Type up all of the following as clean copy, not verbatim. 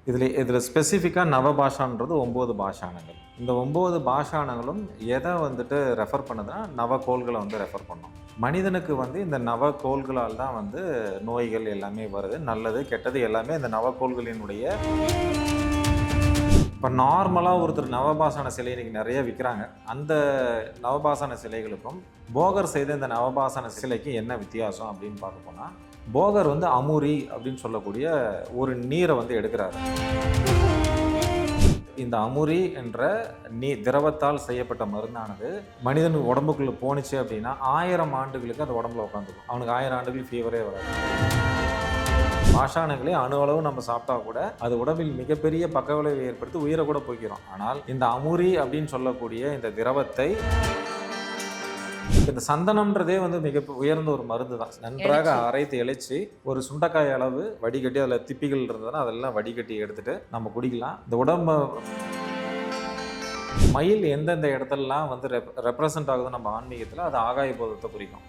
இதில் ஸ்பெசிஃபிக்காக நவபாஷான்றது 9 பாஷாணங்கள். இந்த 9 பாஷாணங்களும் எதை வந்துட்டு ரெஃபர் பண்ணுதுன்னா நவக்கோள்களை வந்து ரெஃபர் பண்ணும். மனிதனுக்கு வந்து இந்த நவக்கோள்களால் தான் வந்து நோய்கள் எல்லாமே வருது, நல்லது கெட்டது எல்லாமே இந்த நவக்கோள்களினுடைய. இப்போ நார்மலாக ஒருத்தர் நவபாஷான சிலை இன்றைக்கி நிறைய விற்கிறாங்க. அந்த நவபாஷான சிலைகளுக்கும் போகர் செய்த இந்த நவபாஷான சிலைக்கு என்ன வித்தியாசம் அப்படின்னு பார்க்க போனால், போகர் வந்து அமுரி அப்படின்னு சொல்லக்கூடிய ஒரு நீரை வந்து எடுக்கிறாரு. இந்த அமுரி என்ற திரவத்தால் செய்யப்பட்ட மருந்தானது மனிதன் உடம்புக்குள்ளே போணுச்சு அப்படின்னா 1000 ஆண்டுகளுக்கு அந்த உடம்புல உட்காந்துக்கும். அவனுக்கு 1000 ஆண்டுகள் ஃபீவரே வராது. பாஷாணங்களே அணு அளவு நம்ம சாப்பிட்டா கூட அது உடம்பில் மிகப்பெரிய பக்க விளைவை ஏற்படுத்தி உயிரை கூட போய்க்கிறோம். ஆனால் இந்த அமுரி அப்படின்னு சொல்லக்கூடிய இந்த திரவத்தை, இந்த சந்தனம்ன்றதே வந்து மிக உயர்ந்த ஒரு மருந்து தான். நன்றாக அரைத்து இழைச்சி ஒரு சுண்டைக்காய் அளவு வடிகட்டி அதில் திப்பிகள் இருந்ததுன்னா அதெல்லாம் வடிகட்டி எடுத்துட்டு நம்ம குடிக்கலாம். இந்த உடம்பு மயில் எந்தெந்த இடத்துலலாம் வந்து ரெப்ரசன்ட் ஆகுது நம்ம ஆன்மீகத்தில், அது ஆகாய போதத்தை குறிக்கும்.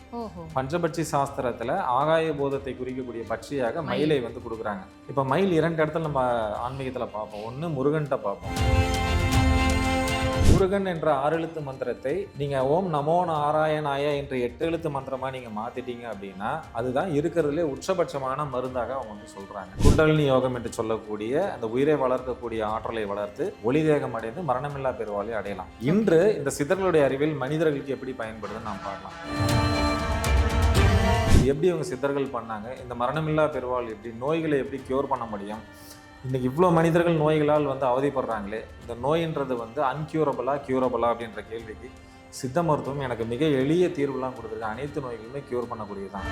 பஞ்சபட்சி சாஸ்திரத்தில் ஆகாய போதத்தை குறிக்கக்கூடிய பட்சியாக மயிலை வந்து கொடுக்குறாங்க. இப்போ மயில் 2 இடத்துல நம்ம ஆன்மீகத்தில் பார்ப்போம். ஒன்று முருகன்கிட்ட பார்ப்போம். முருகன் என்ற 6 எழுத்து மந்திரத்தை நீங்கள் ஓம் நமோ நாராயணாய என்ற 8 எழுத்து மந்திரமாக நீங்கள் மாற்றிட்டீங்க அப்படின்னா அதுதான் இருக்கிறதுலே உச்சபட்சமான மருந்தாக அவங்க வந்து சொல்கிறாங்க. குண்டலினி யோகம் என்று சொல்லக்கூடிய அந்த உயிரை வளர்க்கக்கூடிய ஆற்றலை வளர்த்து ஒளி தேகம் அடைந்து மரணமில்லா பெருவாழை அடையலாம். இன்று இந்த சித்தர்களுடைய அறிவில் மனிதர்களுக்கு எப்படி பயன்படுதுன்னு நாம் பார்க்கலாம். எப்படி அவங்க சித்தர்கள் பண்ணாங்க, இந்த மரணமில்லா பெருவாழ் எப்படி, நோய்களை எப்படி க்யூர் பண்ண முடியும், இன்றைக்கி இவ்வளோ மனிதர்கள் நோய்களால் வந்து அவதிப்படுறாங்களே, இந்த நோயின்றது வந்து அன்க்யூரபிளா க்யூரபிளா அப்படின்ற கேள்விக்கு சித்த மருத்துவம் எனக்கு மிக எளிய தீர்வுலாம் கொடுத்துருக்கு. அனைத்து நோய்களுமே க்யூர் பண்ணக்கூடியதான்.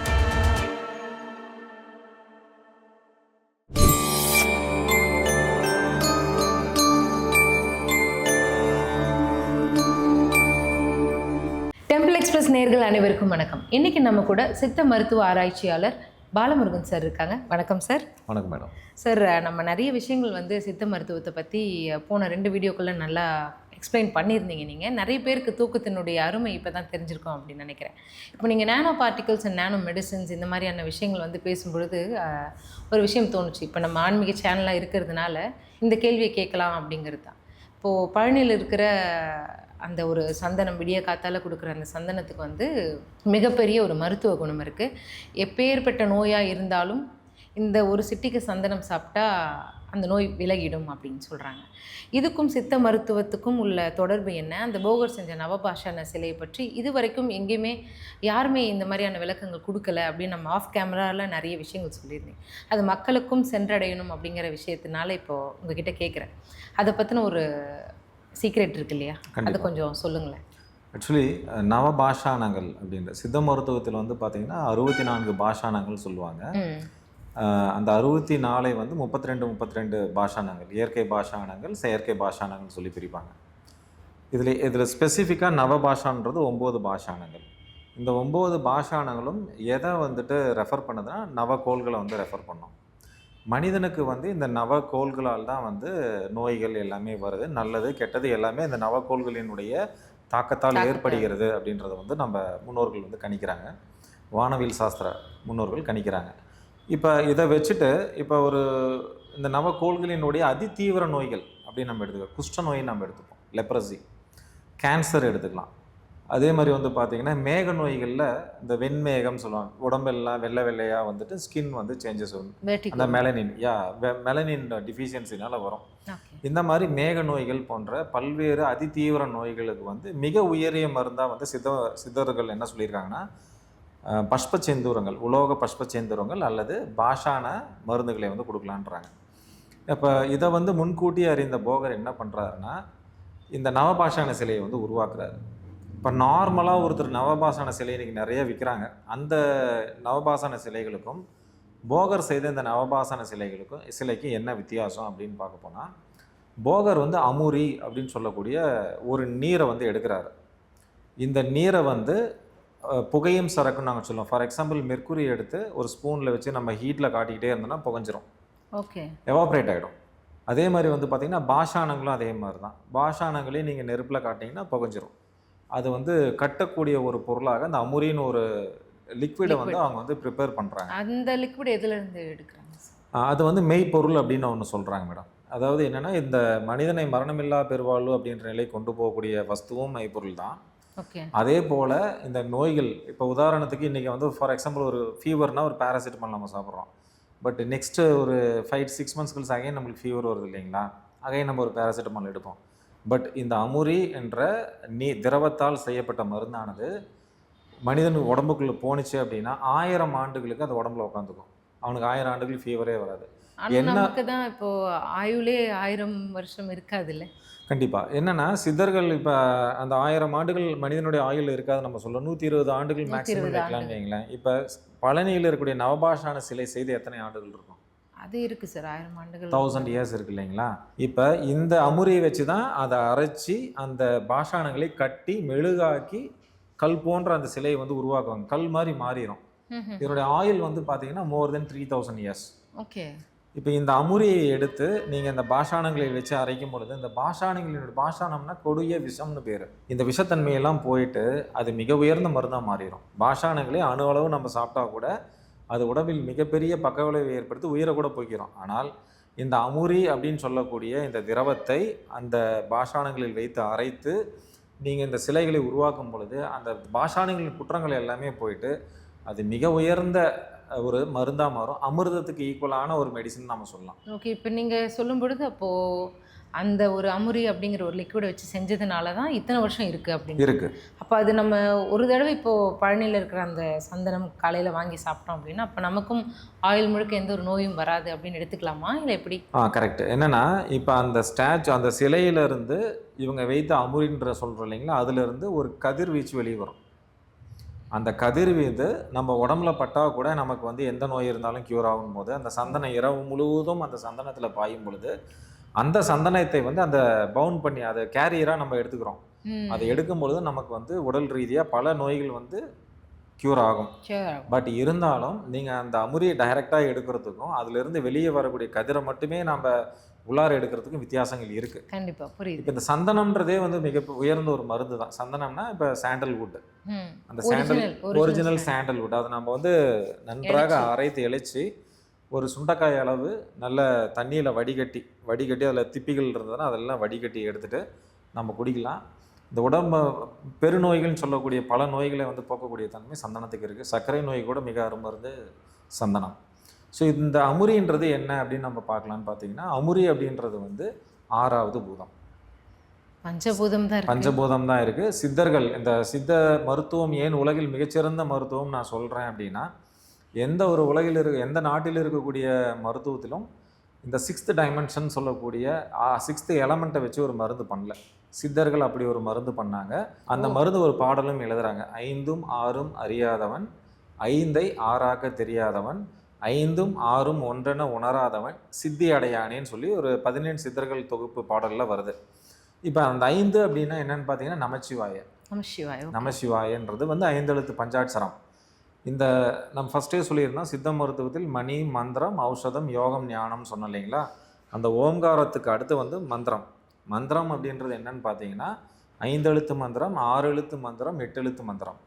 டெம்பிள் எக்ஸ்பிரஸ் நேயர்கள் அனைவருக்கும் வணக்கம். இன்னைக்கு நம்ம கூட சித்த மருத்துவ ஆராய்ச்சியாளர் பாலமுருகன் சார் இருக்காங்க. வணக்கம் சார். வணக்கம் மேடம். சார், நம்ம நிறைய விஷயங்கள் வந்து சித்த மருத்துவத்தை பற்றி போன 2 வீடியோக்குள்ளே நல்லா எக்ஸ்பிளைன் பண்ணியிருந்தீங்க. நீங்கள் நிறைய பேருக்கு தூக்கத்தினுடைய அருமை இப்போ தான் தெரிஞ்சிருக்கோம் அப்படின்னு நினைக்கிறேன். இப்போ நீங்கள் nano particles and nano medicines இந்த மாதிரியான விஷயங்கள் வந்து பேசும்பொழுது ஒரு விஷயம் தோணுச்சு. இப்போ நம்ம ஆன்மீக சேனலாக இருக்கிறதுனால இந்த கேள்வியை கேட்கலாம் அப்படிங்கிறது தான். இப்போது பழனியில் இருக்கிற அந்த ஒரு சந்தனம், விடிய காத்தால் கொடுக்குற அந்த சந்தனத்துக்கு வந்து மிகப்பெரிய ஒரு மருத்துவ குணம் இருக்குது. எப்பேற்பட்ட நோயாக இருந்தாலும் இந்த ஒரு சிட்டிக்கு சந்தனம் சாப்பிட்டா அந்த நோய் விலகிடும் அப்படின்னு சொல்கிறாங்க. இதுக்கும் சித்த மருத்துவத்துக்கும் உள்ள தொடர்பு என்ன? அந்த போகர் செஞ்ச நவபாஷான சிலையை பற்றி இது வரைக்கும் எங்கேயுமே யாருமே இந்த மாதிரியான விளக்கங்கள் கொடுக்கல அப்படின்னு நம்ம ஆஃப் கேமராவில் நிறைய விஷயங்கள் சொல்லியிருந்தேன். அது மக்களுக்கும் சென்றடையணும் அப்படிங்கிற விஷயத்தினால இப்போது உங்ககிட்ட கேட்குறேன். அதை பற்றின ஒரு சீக்ரெட் இருக்கு இல்லையா, அது கொஞ்சம் சொல்லுங்களேன். ஆக்சுவலி நவபாஷாணங்கள் அப்படின்ற சித்த மருத்துவத்தில் வந்து பார்த்திங்கன்னா 64 பாஷாணங்கள் சொல்லுவாங்க. அந்த 64 வந்து 32 பாஷாணங்கள், இயற்கை பாஷாணங்கள், செயற்கை பாஷாணங்கள் சொல்லி பிரிப்பாங்க. இதில் ஸ்பெசிஃபிக்காக நவபாஷான்றது 9 பாஷாணங்கள். இந்த 9 பாஷாணங்களும் எதை வந்துட்டு ரெஃபர் பண்ணுதுன்னா நவக்கோள்களை வந்து ரெஃபர் பண்ணும். மனிதனுக்கு வந்து இந்த நவக்கோள்களால் தான் வந்து நோய்கள் எல்லாமே வருது, நல்லது கெட்டது எல்லாமே இந்த நவக்கோள்களினுடைய தாக்கத்தால் ஏற்படுகிறது அப்படின்றத வந்து நம்ம முன்னோர்கள் வந்து கணிக்கிறாங்க. வானவியல் சாஸ்திர முன்னோர்கள் கணிக்கிறாங்க. இப்போ இதை வச்சுட்டு இப்போ இந்த நவக்கோள்களினுடைய அதிதீவிர நோய்கள் அப்படின்னு நம்ம எடுத்துக்கலாம். குஷ்ட நோய் நம்ம எடுத்துப்போம், லெப்ரசி, கேன்சர் எடுத்துக்கலாம். அதே மாதிரி வந்து பார்த்திங்கன்னா மேக நோய்களில் இந்த வெண்மேகம் சொல்லுவாங்க, உடம்பெல்லாம் வெள்ளை வெள்ளையாக வந்துட்டு ஸ்கின் வந்து சேஞ்சஸ் வரும், அந்த மெலனின் டிஃபிஷியன்சினால் வரும். இந்த மாதிரி மேக நோய்கள் போன்ற பல்வேறு அதிதீவிர நோய்களுக்கு வந்து மிக உயரிய மருந்தாக வந்து சித்தர்கள் என்ன சொல்லியிருக்காங்கன்னா பஷ்பச்சேந்தூரங்கள், உலோக பஷ்பச்சேந்தூரங்கள் அல்லது பாஷான மருந்துகளை வந்து கொடுக்கலான்றாங்க. இப்போ இதை வந்து முன்கூட்டி அறிந்த போகர் என்ன பண்ணுறாருன்னா இந்த நவபாஷான சிலையை வந்து உருவாக்குறாரு. இப்போ நார்மலாக ஒருத்தர் நவபாஷான சிலை இன்றைக்கி நிறைய விற்கிறாங்க. அந்த நவபாஷான சிலைகளுக்கும் போகர் செய்த இந்த நவபாஷான சிலைக்கு என்ன வித்தியாசம் அப்படின்னு பார்க்க போனால், போகர் வந்து அமுரி அப்படின்னு சொல்லக்கூடிய ஒரு நீரை வந்து எடுக்கிறாரு. இந்த நீரை வந்து புகையும் சரக்குன்னு நாங்கள் சொல்லுவோம். ஃபார் எக்ஸாம்பிள் மெர்க்குரி எடுத்து ஒரு ஸ்பூனில் வச்சு நம்ம ஹீட்டில் காட்டிக்கிட்டே இருந்தோம்னா புகைஞ்சிரும், எவாப்ரேட் ஆகிடும். அதே மாதிரி வந்து பார்த்திங்கன்னா பாஷாணங்களும் அதே மாதிரி தான். பாஷாணங்களையும் நீங்கள் நெருப்பில் காட்டிங்கன்னா புகைஞ்சிரும். அது வந்து கட்டக்கூடிய ஒரு பொருளாக அந்த அமுரின்னு ஒரு லிக்விடை வந்து அவங்க வந்து ப்ரிப்பேர் பண்ணுறாங்க. அந்த லிக்விட் எதுலேருந்து எடுக்கிறாங்க? அது வந்து மெய்ப்பொருள் அப்படின்னு ஒன்று சொல்கிறாங்க மேடம். அதாவது என்னென்னா, இந்த மனிதனை மரணமில்லா பெருவாழ்வு அப்படின்ற நிலை கொண்டு போகக்கூடிய வஸ்துவும் மெய்ப்பொருள் தான். ஓகே. அதே போல் இந்த நோய்கள், இப்போ உதாரணத்துக்கு இன்றைக்கி வந்து ஃபார் எக்ஸாம்பிள் ஒரு ஃபீவர்னால் ஒரு பேராசிட்டமால் நம்ம சாப்பிட்றோம். பட் நெக்ஸ்ட்டு ஒரு 5-6 மந்த்ஸ் கழிச்சு அகைன் நம்மளுக்கு ஃபீவர் வருது இல்லைங்களா, அகைன் நம்ம ஒரு பேராசிட்டமால் எடுப்போம். பட் இந்த அமுரி என்ற திரவத்தால் செய்யப்பட்ட மருந்தானது மனிதனுக்கு உடம்புக்குள்ளே போணுச்சு அப்படின்னா 1000 ஆண்டுகளுக்கு அந்த உடம்புல உட்காந்துக்கும். அவனுக்கு 1000 ஆண்டுகள் ஃபீவரே வராது. ஆனால் நமக்கு தான் இப்போது ஆயுளே 1000 வருஷம் இருக்காதுல்ல. கண்டிப்பாக. என்னென்னா சித்தர்கள் இப்போ அந்த 1000 ஆண்டுகள் மனிதனுடைய ஆயுள் இருக்காது நம்ம சொல்லுவோம். 120 ஆண்டுகள் மேக்ஸிமம் வைக்கலாம்னு வைங்களேன். இப்போ பழனியில் இருக்கக்கூடிய நவபாஷான சிலை செய்து எத்தனை ஆண்டுகள் இருக்கும்? அது இருக்குது சார், 1000 ஆண்டுகள், 1000 இயர்ஸ் இருக்கு இல்லைங்களா. இப்போ இந்த அமுரியை வச்சு தான் அதை அரைச்சி அந்த பாஷானங்களை கட்டி மெழுகாக்கி கல் போன்ற அந்த சிலையை வந்து உருவாக்குவாங்க. கல் மாதிரி மாறிடும். இதனுடைய ஆயுள் வந்து பார்த்தீங்கன்னா மோர் தென் 3000 இயர்ஸ். ஓகே. இப்போ இந்த அமுரியை எடுத்து நீங்கள் இந்த பாஷானங்களை வச்சு அரைக்கும் பொழுது, இந்த பாஷானம்னா கொடிய விஷம்னு பேர். இந்த விஷத்தன்மையெல்லாம் போயிட்டு அது மிக உயர்ந்த மருந்தாக மாறிடும். பாஷானங்களே அணு அளவு நம்ம சாப்பிட்டா கூட அது உடம்பில் மிகப்பெரிய பக்கவிளைவை ஏற்படுத்தி உயிரை கூட போய்க்கிறோம். ஆனால் இந்த அமுரி அப்படின்னு சொல்லக்கூடிய இந்த திரவத்தை அந்த பாஷானங்களில் வைத்து அரைத்து நீங்கள் இந்த சிலைகளை உருவாக்கும் பொழுது அந்த பாஷானங்களின் குற்றங்கள் எல்லாமே போயிட்டு அது மிக உயர்ந்த ஒரு மருந்தாக மாறும். அமிர்தத்துக்கு ஈக்குவலான ஒரு மெடிசன் நம்ம சொல்லலாம். ஓகே. இப்போ நீங்கள் சொல்லும் பொழுது அப்போது அந்த ஒரு அமுரி அப்படிங்கிற ஒரு லிக்விடை வச்சு செஞ்சதுனால தான் இத்தனை வருஷம் இருக்குது அப்படின்னு இருக்குது. அப்போ அது நம்ம ஒரு தடவை இப்போது பழனியில் இருக்கிற அந்த சந்தனம் காலையில் வாங்கி சாப்பிட்டோம் அப்படின்னா அப்போ நமக்கும் ஆயுள் முழுக்க எந்த ஒரு நோயும் வராது அப்படின்னு எடுத்துக்கலாமா, இல்லை எப்படி? கரெக்ட். என்னென்னா இப்போ அந்த சிலையிலேருந்து இவங்க வைத்த அமுரின்ற சொல்கிறோம் இல்லைங்களா, அதுலேருந்து ஒரு கதிர்வீச்சு வெளியே வரும். அந்த கதிர்வீது நம்ம உடம்புல பட்டால் கூட நமக்கு வந்து எந்த நோய் இருந்தாலும் க்யூர் ஆகும் போது அந்த சந்தனம் இரவு முழுவதும் அந்த சந்தனத்தில் பாயும் பொழுது அந்த சந்தனத்தை வந்து அந்த பவுண்ட் பண்ணி அதை கேரியராக நம்ம எடுத்துக்கிறோம். அதை எடுக்கும் பொழுது நமக்கு வந்து உடல் ரீதியாக பல நோய்கள் வந்து க்யூர் ஆகும். பட் இருந்தாலும் நீங்கள் அந்த அமுரியை டைரெக்டாக எடுக்கிறதுக்கும் அதிலிருந்து வெளியே வரக்கூடிய கதிரை மட்டுமே நம்ம உள்ளார எடுக்கிறதுக்கும் வித்தியாசங்கள் இருக்குது. கண்டிப்பாக புரியுது. இப்போ இந்த சந்தனம்ன்றதே வந்து மிக உயர்ந்த ஒரு மருந்து தான். சந்தனம்னா இப்போ சாண்டல்வுட், அந்த ஒரிஜினல் சாண்டல்வுட் அதை நம்ம வந்து நன்றாக அரைத்து இழைச்சி ஒரு சுண்டைக்காய் அளவு நல்ல தண்ணியில் வடிகட்டி அதில் திப்பிகள் இருந்ததுன்னா அதெல்லாம் வடிகட்டி எடுத்துகிட்டு நம்ம குடிக்கலாம். இந்த உடம்பு பெருநோய்கள்னு சொல்லக்கூடிய பல நோய்களை வந்து போக்கக்கூடிய தன்மை சந்தனத்துக்கு இருக்குது. சர்க்கரை நோய் கூட மிக அருமருந்து சந்தனம். ஸோ இந்த அமுரின்றது என்ன அப்படின்னு நம்ம பார்க்கலான்னு பார்த்தீங்கன்னா, அமுரி அப்படின்றது வந்து 6வது பூதம், பஞ்சபூதம் தான் இருக்குது. சித்தர்கள் இந்த சித்த மருத்துவம் ஏன் உலகில் மிகச்சிறந்த மருத்துவம் நான் சொல்கிறேன் அப்படின்னா, எந்த நாட்டில் இருக்கக்கூடிய மருத்துவத்திலும் இந்த 6th டைமென்ஷன் சொல்லக்கூடிய 6th எலமெண்ட்டை வச்சு ஒரு மருந்து பண்ணல. சித்தர்கள் அப்படி ஒரு மருந்து பண்ணாங்க. அந்த மருந்து ஒரு பாடலும் எழுதுறாங்க. 5ம் 6ம் அறியாதவன், 5ஐ 6ஆக்க தெரியாதவன், 5ம் 6ம் ஒன்றென உணராதவன் சித்தி அடையானேன்னு சொல்லி ஒரு 17 சித்தர்கள் தொகுப்பு பாடலில் வருது. இப்போ அந்த 5 அப்படின்னா என்னன்னு பார்த்தீங்கன்னா நமசிவாயன்றது வந்து 5 எழுத்து பஞ்சாட்சரம். இந்த நம்ம ஃபஸ்ட்டே சொல்லியிருந்தோம், சித்த மருத்துவத்தில் மணி, மந்திரம், ஔஷதம், யோகம், ஞானம் சொன்னோம் இல்லைங்களா. அந்த ஓம்காரத்துக்கு அடுத்து வந்து மந்திரம் அப்படின்றது என்னன்னு பார்த்தீங்கன்னா 5 எழுத்து மந்திரம், 6 எழுத்து மந்திரம், 8 எழுத்து மந்திரம்.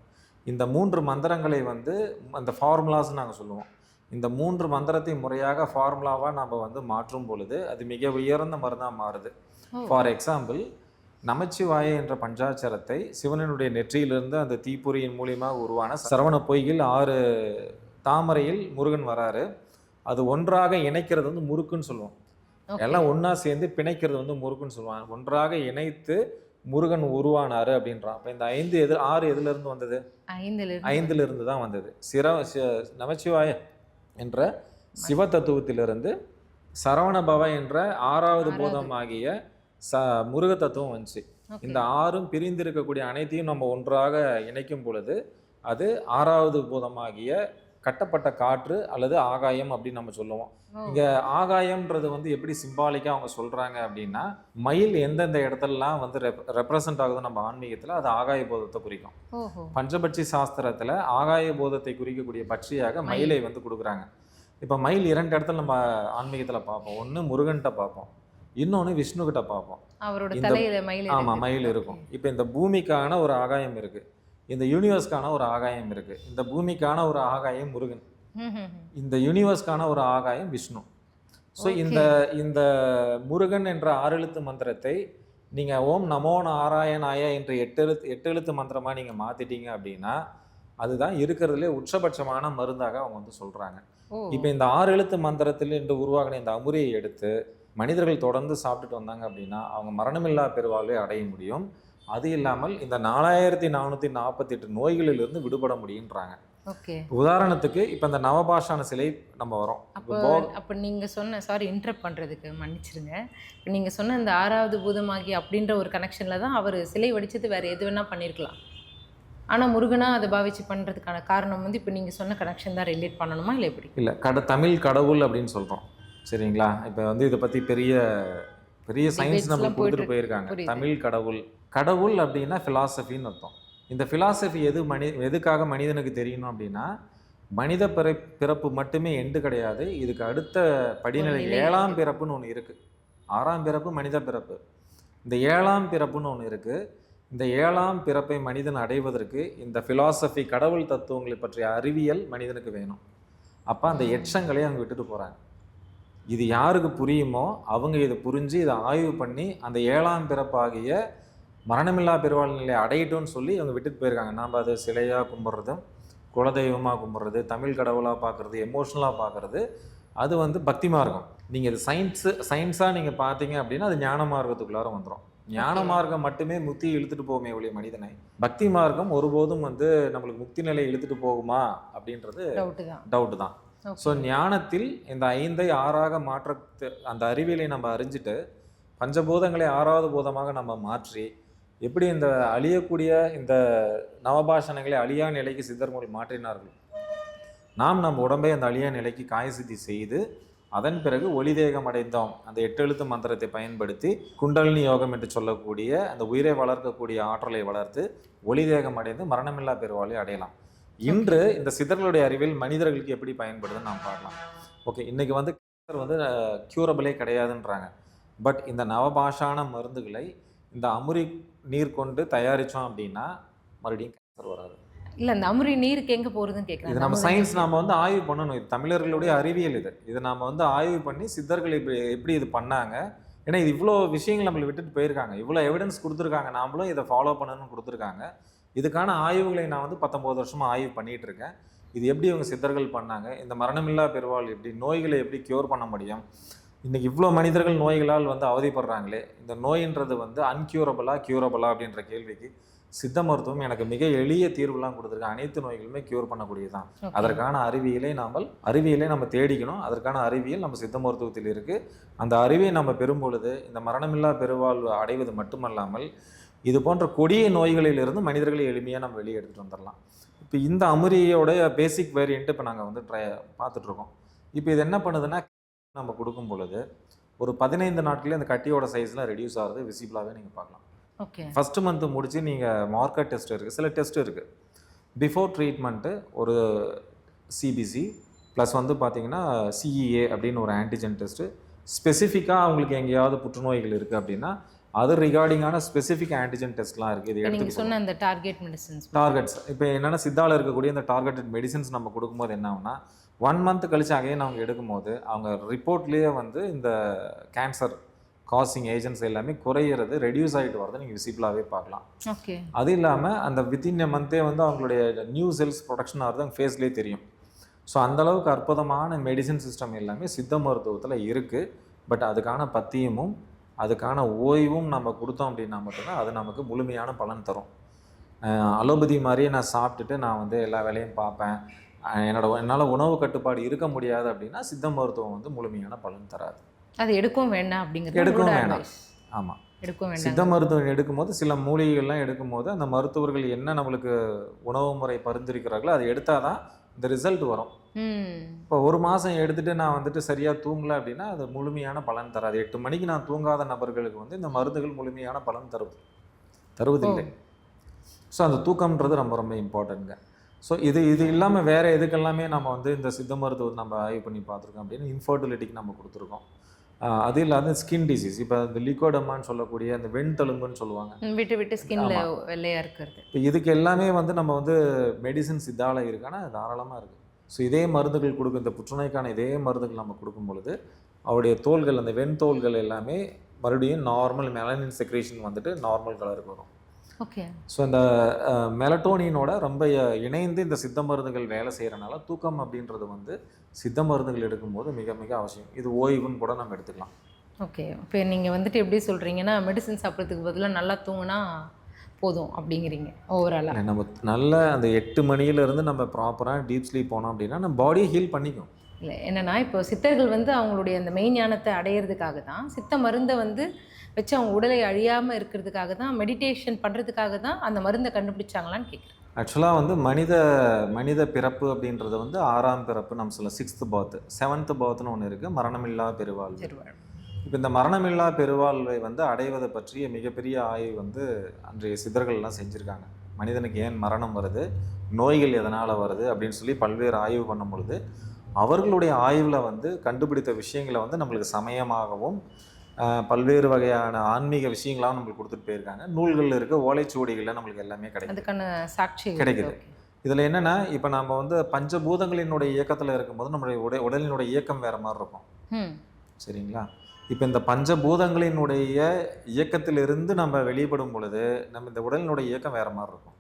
இந்த 3 மந்திரங்களை வந்து அந்த ஃபார்முலாஸ் நாங்கள் சொல்லுவோம். இந்த 3 மந்திரத்தை முறையாக ஃபார்முலாவாக நம்ம வந்து மாற்றும் பொழுது அது மிக உயர்ந்த மருந்தாக மாறுது. ஃபார் எக்ஸாம்பிள், நமச்சிவாய என்ற பஞ்சாட்சரத்தை சிவனுடைய நெற்றியிலிருந்து அந்த தீப்பொறியின் மூலியமாக உருவான சரவண பொய்கில் 6 தாமரையில் முருகன் வராரு. அது ஒன்றாக இணைக்கிறது வந்து முறுக்குன்னு சொல்லுவோம். எல்லாம் ஒன்றா சேர்ந்து பிணைக்கிறது வந்து முறுக்குன்னு சொல்லுவாங்க. ஒன்றாக இணைத்து முருகன் உருவானாரு அப்படின்றான். அப்போ இந்த 6 எதுலேருந்து வந்தது? 5லிருந்து தான் வந்தது. நமச்சிவாய என்ற சிவ தத்துவத்திலிருந்து சரவணபவ என்ற 6வது பூதம் ஆகிய முருக தத்துவம் வந்துச்சு. இந்த 6ம் பிரிந்திருக்கக்கூடிய அனைத்தையும் நம்ம ஒன்றாக இணைக்கும் பொழுது அது 6வது பூதமாகிய கட்டப்பட்ட காற்று அல்லது ஆகாயம் அப்படின்னு நம்ம சொல்லுவோம். இங்கே ஆகாயம்ன்றது வந்து எப்படி சிம்பாலிக்காக அவங்க சொல்கிறாங்க அப்படின்னா, மயில் எந்தெந்த இடத்துலலாம் வந்து ரெப்ரசன்ட் ஆகுது நம்ம ஆன்மீகத்தில் அது ஆகாய போதத்தை குறிக்கும். பஞ்சபட்சி சாஸ்திரத்தில் ஆகாய போதத்தை குறிக்கக்கூடிய பட்சியாக மயிலை வந்து கொடுக்குறாங்க. இப்போ மயில் 2 இடத்துல நம்ம ஆன்மீகத்தில் பார்ப்போம். ஒன்று முருகன்கிட்ட பார்ப்போம், இன்னொன்று விஷ்ணுகிட்ட பார்ப்போம். ஆமாம், மயில் இருக்கும். இப்போ இந்த பூமிக்கான ஒரு ஆகாயம் இருக்குது, இந்த யூனிவர்ஸ்க்கான ஒரு ஆகாயம் இருக்குது. இந்த பூமிக்கான ஒரு ஆகாயம் முருகன், இந்த யூனிவர்ஸ்க்கான ஒரு ஆகாயம் விஷ்ணு. ஸோ இந்த இந்த முருகன் என்ற 6 எழுத்து மந்திரத்தை நீங்கள் ஓம் நமோ நாராயணாய என்ற 8 எழுத்து மந்திரமாக நீங்கள் மாற்றிட்டீங்க அப்படின்னா அதுதான் இருக்கிறதுலே உச்சபட்சமான மருந்தாக அவங்க வந்து சொல்கிறாங்க. இப்போ இந்த 6 எழுத்து மந்திரத்தில் என்று உருவாகின இந்த அமுரியை எடுத்து மனிதர்கள் தொடர்ந்து சாப்பிட்டுட்டு வந்தாங்க அப்படின்னா அவங்க மரணமில்லா பெருவாழ்வை அடைய முடியும். அது இல்லாமல் இந்த 4448 நோய்களிலிருந்து விடுபட முடியுன்றாங்க. உதாரணத்துக்கு இப்போ இந்த நவபாஷான சிலை நம்ம வரோம். அப்போ நீங்கள் சொன்ன, சாரி இன்டரப்ட் பண்ணுறதுக்கு மன்னிச்சிருங்க, இப்போ நீங்கள் சொன்ன இந்த 6வது பூதமாகி அப்படின்ற ஒரு கனெக்ஷனில் தான் அவர் சிலை வடிச்சது வேறு எது வேணால் பண்ணியிருக்கலாம். ஆனால் முருகனா அதை பாவிச்சு பண்ணுறதுக்கான காரணம் வந்து இப்போ நீங்கள் சொன்ன கனெக்ஷன் தான் ரிலேட் பண்ணணுமா இல்லை எப்படி? இல்லை, தமிழ் கடவுள் அப்படின்னு சொல்கிறோம் சரிங்களா. இப்போ வந்து இதை பற்றி பெரிய பெரிய சயின்ஸ் நம்மளுக்கு கொடுத்துட்டு போயிருக்காங்க. தமிழ் கடவுள், கடவுள் அப்படின்னா ஃபிலாசபின்னு அர்த்தம். இந்த ஃபிலாசபி எதுக்காக மனிதனுக்கு தெரியணும் அப்படின்னா மனித பிறப்பு மட்டுமே எண்டு கிடையாது, இதுக்கு அடுத்த படிநிலை 7ஆம் பிறப்புன்னு ஒன்று இருக்குது. 6ஆம் பிறப்பு மனித பிறப்பு, இந்த 7ஆம் பிறப்புன்னு ஒன்று இருக்குது. இந்த 7ஆம் பிறப்பை மனிதன் அடைவதற்கு இந்த ஃபிலாசபி கடவுள் தத்துவங்களை பற்றிய அறிவியல் மனிதனுக்கு வேணும். அப்போ அந்த எச்சங்களை அவங்க விட்டுட்டு போகிறாங்க. இது யாருக்கு புரியுமோ அவங்க இதை புரிஞ்சு இதை ஆய்வு பண்ணி அந்த 7ஆம் பிறப்பாகிய மரணமில்லா பெருவாழ் நிலையை அடையட்டும்னு சொல்லி அவங்க விட்டுட்டு போயிருக்காங்க. நாம் அதை சிலையாக கும்பிட்றது, குலதெய்வமாக கும்பிட்றது, தமிழ் கடவுளாக பார்க்குறது, எமோஷ்னலாக பார்க்குறது, அது வந்து பக்தி மார்க்கம். நீங்கள் இது சயின்ஸாக நீங்கள் பார்த்தீங்க அப்படின்னா அது ஞான மார்க்கத்துக்குள்ளார வந்துடும். ஞான மார்க்கம் மட்டுமே முக்தி இழுத்துட்டு போகுமே ஒழிய மனிதனை, பக்தி மார்க்கம் ஒருபோதும் வந்து நம்மளுக்கு முக்தி நிலையை இழுத்துட்டு போகுமா அப்படின்றது டவுட்டு தான். ஸோ ஞானத்தில் இந்த 5ஐ 6ஆக மாற்ற அந்த அறிவியலை நம்ம அறிஞ்சிட்டு பஞ்சபூதங்களை 6வது பூதமாக நம்ம மாற்றி எப்படி இந்த அழியக்கூடிய இந்த நவபாஷணங்களை அழியா நிலைக்கு சித்தர்கள் மாற்றினார்கள், நாம் நம்ம உடம்பை அந்த அழியா நிலைக்கு காயசித்தி செய்து அதன் பிறகு ஒளி தேகம் அடைந்தோம். அந்த 8 எழுத்து மந்திரத்தை பயன்படுத்தி குண்டலினி யோகம் என்று சொல்லக்கூடிய அந்த உயிரை வளர்க்கக்கூடிய ஆற்றலை வளர்த்து ஒளி தேகம் அடைந்து மரணமில்லா பெருவாழ்வை அடையலாம். இன்று இந்த சித்தர்களுடைய அறிவியல் மனிதர்களுக்கு எப்படி பயன்படுதுன்னு நாம் பார்க்கலாம். ஓகே, இன்னைக்கு வந்து கேன்சர் வந்து க்யூரபிளே கிடையாதுன்றாங்க. பட் இந்த நவபாஷான மருந்துகளை இந்த அமுரி நீர் கொண்டு தயாரித்தோம் அப்படின்னா மறுபடியும் கேன்சர் வராது. இல்லை, இந்த அமுரி நீருக்கு எங்கே போகிறதுன்னு கேட்குறேன். இது நம்ம சயின்ஸ் நாம் வந்து ஆய்வு பண்ணணும். இது தமிழர்களுடைய அறிவியல். இது நாம் வந்து ஆய்வு பண்ணி சித்தர்கள் எப்படி இது பண்ணாங்க. ஏன்னா இது இவ்வளோ விஷயங்கள் நம்மளை விட்டுட்டு போயிருக்காங்க, இவ்வளோ எவிடன்ஸ் கொடுத்துருக்காங்க, நாமளும் இதை ஃபாலோ பண்ணணும்னு கொடுத்துருக்காங்க. இதுக்கான ஆய்வுகளை நான் வந்து 19 வருஷமாக ஆய்வு பண்ணிகிட்டு இருக்கேன். இது எப்படி இவங்க சித்தர்கள் பண்ணாங்க, இந்த மரணமில்லா பெருவாழ் எப்படி, நோய்களை எப்படி க்யூர் பண்ண முடியும், இன்றைக்கி இவ்வளோ மனிதர்கள் நோய்களால் வந்து அவதிப்படுறாங்களே, இந்த நோயின்றது வந்து அன்க்யூரபிளா க்யூரபிளா அப்படின்ற கேள்விக்கு சித்த மருத்துவம் எனக்கு மிக எளிய தீர்வுலாம் கொடுத்துருக்கு. அனைத்து நோய்களுமே க்யூர் பண்ணக்கூடியதான். அதற்கான அறிவியலை நம்ம தேடிக்கணும். அதற்கான அறிவியல் நம்ம சித்த மருத்துவத்தில் இருக்குது. அந்த அறிவியை நம்ம பெறும் பொழுது இந்த மரணமில்லா பெருவாழ்வு அடைவது மட்டுமல்லாமல் இது போன்ற கொடிய நோய்களிலிருந்து மனிதர்களை எளிமையாக நம்ம வெளியே எடுத்துகிட்டு வந்துடலாம். இப்போ இந்த அமுரியோட பேசிக் வேரியண்ட்டு இப்போ நாங்கள் வந்து பார்த்துட்ருக்கோம். இப்போ இது என்ன பண்ணுதுன்னா, நம்ம கொடுக்கும் பொழுது ஒரு 15 நாட்களே அந்த கட்டியோட சைஸ்லாம் ரெடியூஸ் ஆகுது, விசிபிளாகவே நீங்கள் பார்க்கலாம். ஓகே, ஃபஸ்ட்டு மந்த்து முடிச்சு நீங்கள் மார்க்கர் டெஸ்ட் இருக்குது, சில டெஸ்ட் இருக்குது. பிஃபோர் ட்ரீட்மெண்ட்டு ஒரு சிபிசி ப்ளஸ் வந்து பார்த்தீங்கன்னா சிஇஏ அப்படின்னு ஒரு ஆன்டிஜென் டெஸ்ட்டு. ஸ்பெசிஃபிக்காக அவங்களுக்கு எங்கேயாவது புற்றுநோய்கள் இருக்குது அப்படின்னா அது ரிகார்டிங்கான ஸ்பெசிஃபிக் ஆன்டிஜென் டெஸ்ட்லாம் இருக்குது. இது எடுத்து சொன்ன அந்த டார்கெட்ஸ் இப்போ என்னென்னா சித்தாவில் இருக்கக்கூடிய இந்த டார்கெட்டட் மெடிசன்ஸ் நம்ம கொடுக்கும்போது என்ன ஆகுனா 1 மந்த் கழிச்சு அகைன் அவங்க எடுக்கும்போது அவங்க ரிப்போர்ட்லேயே வந்து இந்த கேன்சர் காசிங் ஏஜென்ட்ஸ் எல்லாமே குறையிறது, ரெடியூஸ் ஆகிட்டு வரதை நீங்கள் விசிபிளாகவே பார்க்கலாம். ஓகே, அது இல்லாமல் அந்த வித்தின் எ மந்த்தே வந்து அவங்களுடைய நியூ செல்ஸ் ப்ரொடக்ஷன் ஆகிறது அவங்க ஃபேஸ்லேயே தெரியும். ஸோ அந்தளவுக்கு அற்புதமான மெடிசன் சிஸ்டம் எல்லாமே சித்த மருத்துவத்தில் இருக்குது. பட் அதுக்கான பத்தியமும் அதுக்கான ஓய்வும் நம்ம கொடுத்தோம் அப்படின்னா மட்டும்தான் அது நமக்கு முழுமையான பலன் தரும். அலோபதி மாதிரியே நான் சாப்பிட்டுட்டு நான் வந்து எல்லா வேலையும் பார்ப்பேன், என்னால் உணவு கட்டுப்பாடு இருக்க முடியாது அப்படின்னா சித்த மருத்துவம் வந்து முழுமையான பலன் தராது. அது எடுக்கவும் வேண்டாம் அப்படிங்கிறது. எடுக்கவும் வேண்டாம். ஆமாம், எடுக்கவும் வேண்டாம். சித்த மருத்துவம் எடுக்கும்போது சில மூலிகைகள்லாம் எடுக்கும்போது அந்த மருத்துவர்கள் என்ன நம்மளுக்கு உணவு முறை பரிந்துரைக்கிறார்களோ அதை எடுத்தால் தான் இந்த ரிசல்ட் வரும். இப்போ 1 மாதம் எடுத்துகிட்டு நான் வந்துட்டு சரியாக தூங்கலை அப்படின்னா அது முழுமையான பலன் தராது. 8 மணிக்கு நான் தூங்காத நபர்களுக்கு வந்து இந்த மருந்துகள் முழுமையான பலன் தருவதில்லை. ஸோ அந்த தூக்கம்ன்றது ரொம்ப ரொம்ப இம்பார்ட்டன்ட்ங்க. ஸோ இது இல்லாமல் வேறு எதுக்கெல்லாமே நம்ம வந்து இந்த சித்த மருத்துவத்தை நம்ம ஆய்வு பண்ணி பார்த்துருக்கோம் அப்படின்னு இன்ஃபர்டிலிட்டிக்கு நம்ம கொடுத்துருக்கோம். அது இல்லாத ஸ்கின் டிசீஸ், இப்போ இந்த லிக்கோடமான்னு சொல்லக்கூடிய அந்த வெண்தழும்புன்னு சொல்லுவாங்க, விட்டு ஸ்கின்ல வெள்ளையாக இருக்கிறது. இப்போ இதுக்கு எல்லாமே வந்து நம்ம வந்து மெடிசன்ஸ் இதால் இருக்கானா தாராளமாக இருக்குது. ஸோ இதே மருந்துகள் கொடுக்கும், இந்த புற்றுநோய்க்கான இதே மருந்துகள் நம்ம கொடுக்கும் பொழுது அவருடைய தோள்கள், அந்த வெண்தோள்கள் எல்லாமே மறுபடியும் நார்மல் மெலனின் செக்ரேஷன் வந்துட்டு நார்மல் கலருக்கு வரும். ஓகே. ஸோ இந்த மெலட்டோனினோட ரொம்ப இணைந்து இந்த சித்த மருந்துகள் வேலை செய்கிறனால தூக்கம் அப்படின்றது வந்து சித்த மருந்துகள் எடுக்கும்போது மிக மிக அவசியம். இது ஓய்வுன்னு கூட நம்ம எடுத்துக்கலாம். ஓகே. இப்போ நீங்கள் வந்துட்டு எப்படி சொல்கிறீங்கன்னா, மெடிசன் சாப்பிட்றதுக்கு பதிலாக நல்லா தூங்கினா போதும் அப்படிங்கிறீங்க ஓவராலாக. நம்ம நல்ல அந்த 8 மணியிலேருந்து நம்ம ப்ராப்பராக டீப் ஸ்லீப் போனோம் அப்படின்னா நம்ம பாடியை ஹீல் பண்ணிக்கும். இல்லை என்னென்னா, இப்போ சித்தர்கள் வந்து அவங்களுடைய அந்த மெய்ஞானத்தை அடையிறதுக்காக தான், சித்த மருந்தை வந்து வச்சு அவங்க உடலை அழியாமல் இருக்கிறதுக்காக தான், மெடிடேஷன் பண்ணுறதுக்காக தான் அந்த மருந்தை கண்டுபிடிச்சாங்களான்னு கேட்குறேன். ஆக்சுவலாக வந்து மனித பிறப்பு அப்படின்றது வந்து 6ஆம் பிறப்பு நம்ம சொல்ல 6th birth, 7th birthனு ஒன்று இருக்குது, மரணமில்லா பெருவாழ்வு. இப்போ இந்த மரணமில்லா பெருவாழ்வை வந்து அடைவதை பற்றிய மிகப்பெரிய ஆய்வு வந்து அன்றைய சித்தர்கள்லாம் செஞ்சுருக்காங்க. மனிதனுக்கு ஏன் மரணம் வருது, நோய்கள் எதனால் வருது அப்படின்னு சொல்லி பல்வேறு ஆய்வு பண்ணும் பொழுது அவர்களுடைய ஆய்வில் வந்து கண்டுபிடித்த விஷயங்களை வந்து நம்மளுக்கு சமயமாகவும் பல்வேறு வகையான ஆன்மீக விஷயங்களாகவும் நம்மளுக்கு கொடுத்துட்டு போயிருக்காங்க. நூல்களில் இருக்க ஓலைச்சுவடிகளில் நம்மளுக்கு எல்லாமே கிடைக்கும், அதுக்கான சாட்சி கிடைக்குது. இதில் என்னென்னா, இப்போ நம்ம வந்து பஞ்சபூதங்களினுடைய இயக்கத்தில் இருக்கும்போது நம்மளுடைய உடலினுடைய இயக்கம் வேறு மாதிரி இருக்கும். சரிங்களா? இப்போ இந்த பஞ்சபூதங்களினுடைய இயக்கத்திலிருந்து நம்ம வெளிப்படும் பொழுது நம்ம இந்த உடலினுடைய இயக்கம் வேறு மாதிரி இருக்கும்.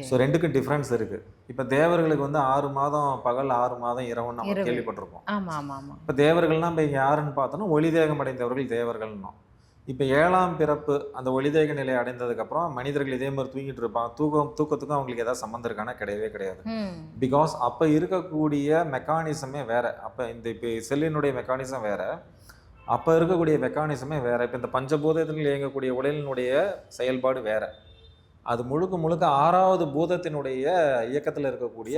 ஸோ ரெண்டுக்கும் டிஃப்ரென்ஸ் இருக்குது. இப்போ தேவர்களுக்கு வந்து 6 மாதம் பகல் 6 மாதம் இரவுன்னு நம்ம கேள்விப்பட்டிருப்போம். இப்போ தேவர்கள்னால் நம்ம இங்கே யாருன்னு பார்த்தோன்னா ஒளி தேகம் அடைந்தவர்கள் தேவர்கள்னோம். இப்போ 7ஆம் பிறப்பு அந்த ஒளிதேக நிலை அடைந்ததுக்கப்புறம் மனிதர்கள் இதே மாதிரி தூங்கிட்டு இருப்பாங்க. தூக்கத்துக்கும் அவங்களுக்கு ஏதாவது சம்மந்தம் இருக்கானா? கிடையவே கிடையாது. பிகாஸ் அப்போ இருக்கக்கூடிய மெக்கானிசமே வேறு. அப்போ இப்போ செல்லினுடைய மெக்கானிசம் வேறு, அப்போ இருக்கக்கூடிய மெக்கானிசமே வேறு. இப்போ இந்த பஞ்சபூதத்தில் இயங்கக்கூடிய உடலினுடைய செயல்பாடு வேறு. அது முழுக்க 6வது பூதத்தினுடைய இயக்கத்தில் இருக்கக்கூடிய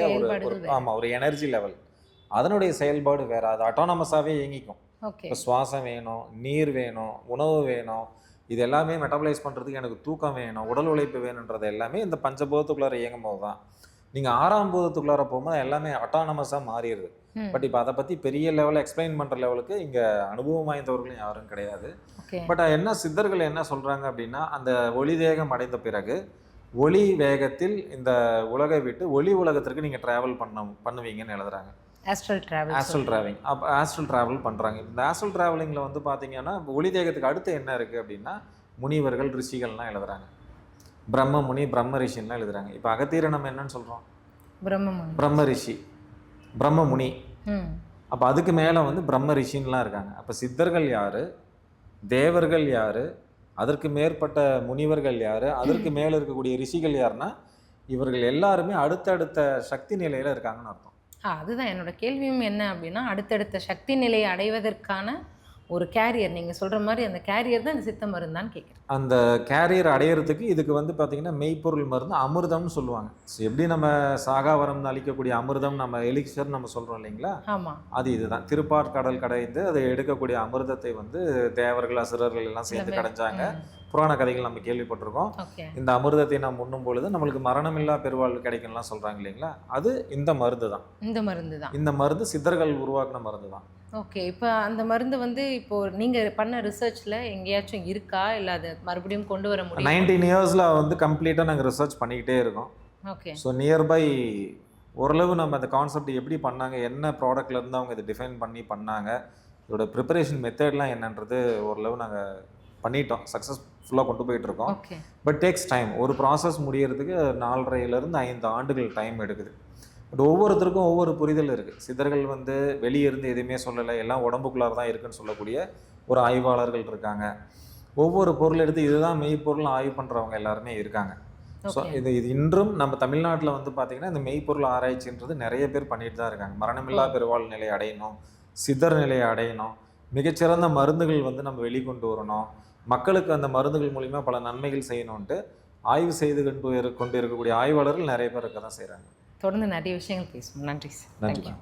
ஒரு எனர்ஜி லெவல், அதனுடைய செயல்பாடு வேறு. அது அட்டானமஸாகவே இயங்கிக்கும். இப்போ சுவாசம் வேணும், நீர் வேணும், உணவு வேணும், இது எல்லாமே மெட்டபலைஸ் பண்ணுறதுக்கு எனக்கு தூக்கம் வேணும், உடல் உழைப்பு வேணுன்றது எல்லாமே இந்த பஞ்சபூதத்துக்குள்ளார இயங்கும் போது தான். நீங்கள் 6ஆம் பூதத்துக்குள்ளார போகும்போது எல்லாமே அட்டானமஸாக மாறிடுது. பட் இப்போ அதை பற்றி பெரிய லெவலில் எக்ஸ்பிளைன் பண்ணுற லெவலுக்கு இங்கே அனுபவம் வாய்ந்தவர்களும் யாரும் கிடையாது. பட் என்ன சித்தர்கள் என்ன சொல்கிறாங்க அப்படின்னா, அந்த ஒளி தேகம் அடைந்த பிறகு ஒளி வேகத்தில் இந்த உலகை விட்டு ஒளி உலகத்திற்கு நீங்கள் ட்ராவல் பண்ணுவீங்கன்னு எழுதுறாங்க. ஆஸ்ட்ரல் ட்ராவல் பண்ணுறாங்க. இந்த ஆஸ்ட்ரல் ட்ராவலிங்கில் வந்து பார்த்தீங்கன்னா ஒளி தேகத்துக்கு அடுத்து என்ன இருக்குது அப்படின்னா முனிவர்கள் ரிஷிகள்லாம் எழுதுறாங்க. பிரம்மமுனி பிரம்ம ரிஷின்லாம் எழுதுறாங்க. இப்போ அகத்தியரை நம்ம என்னன்னு சொல்கிறோம்? பிரம்ம ரிஷி, பிரம்மமுனி. அப்போ அதுக்கு மேலே வந்து பிரம்ம ரிஷின்லாம் இருக்காங்க. அப்போ சித்தர்கள் யார், தேவர்கள் யார், அதற்கு மேற்பட்ட முனிவர்கள் யார், அதற்கு மேலே இருக்கக்கூடிய ரிஷிகள் யாருன்னா இவர்கள் எல்லாருமே அடுத்தடுத்த சக்தி நிலையில் இருக்காங்கன்னு அர்த்தம். அதுதான் என்னோட கேள்வியும் என்ன அப்படின்னா, அடுத்தடுத்த சக்தி நிலையை அடைவதற்கான ஒரு கேரியர், நீங்கள் சொல்கிற மாதிரி அந்த கேரியர் தான் இந்த சித்த மருந்தான்னு கேட்குறேன். அந்த கேரியர் அடையிறதுக்கு இதுக்கு வந்து பார்த்திங்கன்னா மெய்ப்பொருள் மருந்து அமிர்தம்னு சொல்லுவாங்க. எப்படி நம்ம சாகாவரம் அளிக்கக்கூடிய அமிர்தம் நம்ம எலிக்சர் நம்ம சொல்கிறோம் இல்லைங்களா? ஆமாம், அது இதுதான். திருப்பாற்கடல் கடைந்து அதை எடுக்கக்கூடிய அமிர்தத்தை வந்து தேவர்கள் அசுரர்கள் எல்லாம் சேர்ந்து கடைஞ்சாங்க. புராண கதைகள் நம்ம கேள்விப்பட்டிருக்கோம். இந்த அமிர்தத்தை நாம் உண்ணும் பொழுது நம்மளுக்கு மரணமில்லா பெருவாழ்வு கிடைக்கும்லாம் சொல்கிறாங்க இல்லைங்களா? அது இந்த மருந்து தான். இந்த மருந்து சித்தர்கள் உருவாக்கின மருந்து தான். ஓகே. இப்போ அந்த மருந்து வந்து இப்போது நீங்கள் பண்ண ரிசர்ச்சில் எங்கேயாச்சும் இருக்கா, இல்லை அது மறுபடியும் கொண்டு வர முடியும்? 19 இயர்ஸில் வந்து கம்ப்ளீட்டாக நாங்கள் ரிசர்ச் பண்ணிக்கிட்டே இருக்கோம். ஓகே. ஸோ நியர்பை ஓரளவு நம்ம அந்த கான்செப்ட் எப்படி பண்ணாங்க, என்ன ப்ராடக்ட்லேருந்து அவங்க இதை டிஃபைன் பண்ணாங்க, இதோட ப்ரிப்பரேஷன் மெத்தட்லாம் என்னன்றது ஓரளவு நாங்கள் பண்ணிட்டோம், சக்ஸஸ்ஃபுல்லாக கொண்டு போயிட்டுருக்கோம். But takes time. ஒரு ப்ராசஸ் முடியறதுக்கு 4.5 to 5 ஆண்டுகள் டைம் எடுக்குது. பட் ஒவ்வொருத்தருக்கும் ஒவ்வொரு புரிதல் இருக்குது. சித்தர்கள் வந்து வெளியே இருந்து எதுவுமே சொல்லலை, எல்லாம் உடம்புக்குள்ளார தான் இருக்குன்னு சொல்லக்கூடிய ஒரு ஆய்வாளர்கள் இருக்காங்க. ஒவ்வொரு பொருள் எடுத்து இதுதான் மெய்ப்பொருள் ஆய்வு பண்ணுறவங்க எல்லாருமே இருக்காங்க. ஸோ இது இன்றும் நம்ம தமிழ்நாட்டில் வந்து பார்த்திங்கன்னா இந்த மெய்ப்பொருள் ஆராய்ச்சின்றது நிறைய பேர் பண்ணிட்டு தான் இருக்காங்க. மரணமில்லா பெருவாழ் நிலையை அடையணும், சித்தர் நிலையை அடையணும், மிகச்சிறந்த மருந்துகள் வந்து நம்ம வெளிக்கொண்டு வரணும், மக்களுக்கு அந்த மருந்துகள் மூலிமா பல நன்மைகள் செய்யணும்ன்ட்டு ஆய்வு செய்து கொண்டு இருக்கக்கூடிய ஆய்வாளர்கள் நிறைய பேர் இருக்க தான் செய்கிறாங்க. தொடர்ந்து நிறைய விஷயங்கள் பேசுவோம். நன்றி சார். நன்றி.